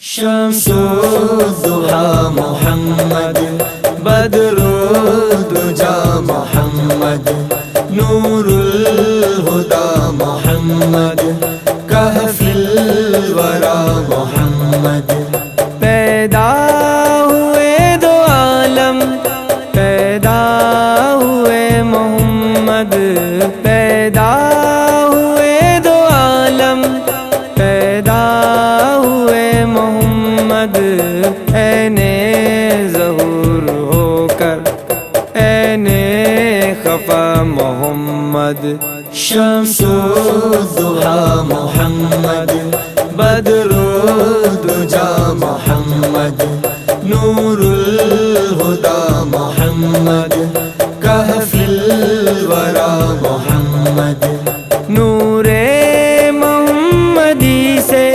شمس الضحى محمد، بدر الدجى محمد، نور الهدى محمد، کہف الورى محمد۔ پیدا ہوئے دو عالم، پیدا ہوئے محمد، پیدا ہوئے دو عالم، پیدا ہوئے محمد، عین ظہور ہو کر عین خفا محمد۔ شمس الضحى محمد، بدر الدجى محمد، نور الهدى محمد، کہف الورى محمد۔ نور محمدی سے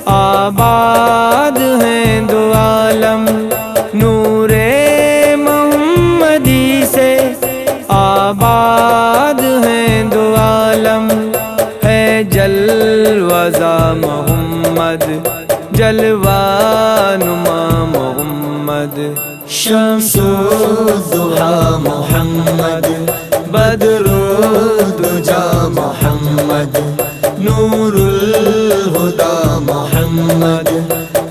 آباد ہیں دو عالم، نور محمدی سے آباد ہیں دو عالم، ہے جلوہ محمد، جلوہ نما محمد۔ شمس الضحى محمد، بدر الدجى محمد، نور الهدى محمد،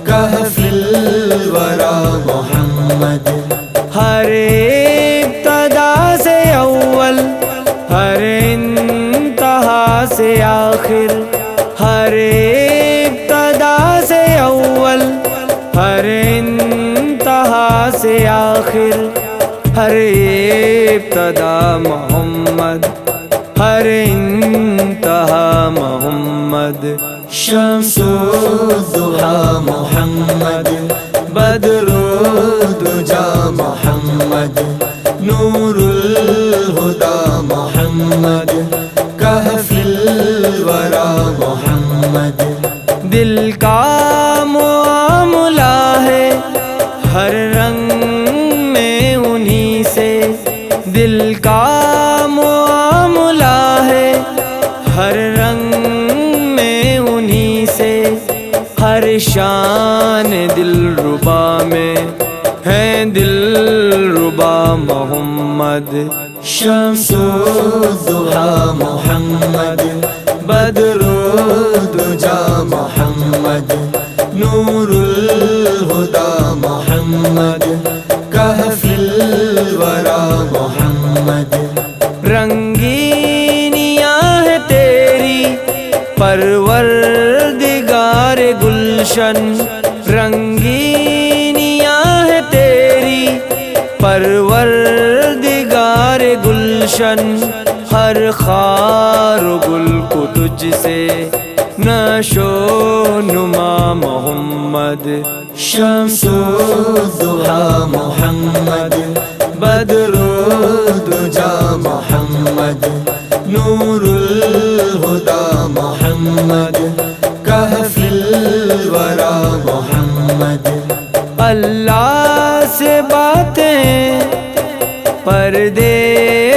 کہف الورى محمد۔ ہر ابتدا سے اول، ہر انتہا سے آخر، ہر ابتدا سے اول، ہر انتہا سے آخر، ہر ابتدا محمد، ہر انتہا محمد۔ شمس الضحى محمد، بدر الدجى محمد، نور الهدى محمد، کہف الورى محمد۔ دل کا معاملہ ہے ہر رنگ میں انہی سے، دل کا معاملہ ہے ہر رنگ میں انہی سے، ہر شان دل ربا میں ہے دل ربا محمد۔ شمس الضحى محمد، بدر الدجى محمد، نور الهدى محمد، کہف الورى محمد۔ رنگینیاں ہے تیری پروردگار گلشن، رنگینیاں ہے تیری پروردگار گلشن، ہر خار و گل کو تجھ سے نشو نما محمد۔ شمس الضحى محمد، بدر الدجى محمد، نور الهدى محمد، کہف الورى محمد۔ اللہ سے باتیں پردے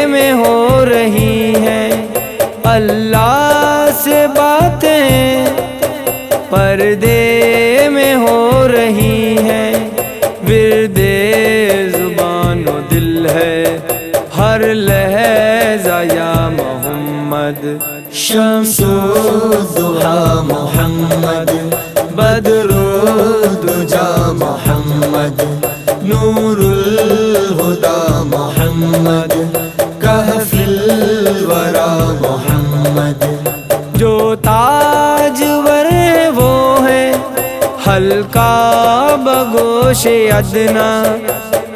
میں ہو رہی ہیں، اللہ سے باتیں پردے میں ہو رہی ہیں، ورد زبان و دل ہے ہر لہجہ یا محمد۔ شمس الضحى محمد، بدر الدجى محمد، نور الهدى محمد، کہف الورى محمد۔ جو تاجور ہے وہ ہے حلقہ بگوش ادنا،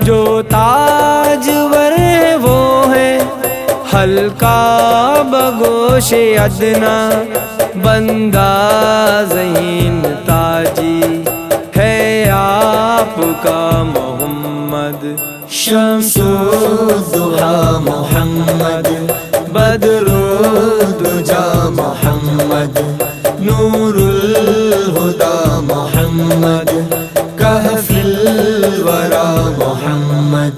جو تاجور ہے وہ ہے حلقہ بگوش ادنا، بندہ ذہین تاجی ہے آپ کا محمد۔ شمس الضحى محمد، بدر الدجى محمد، نور الهدى محمد، کہف الورى محمد۔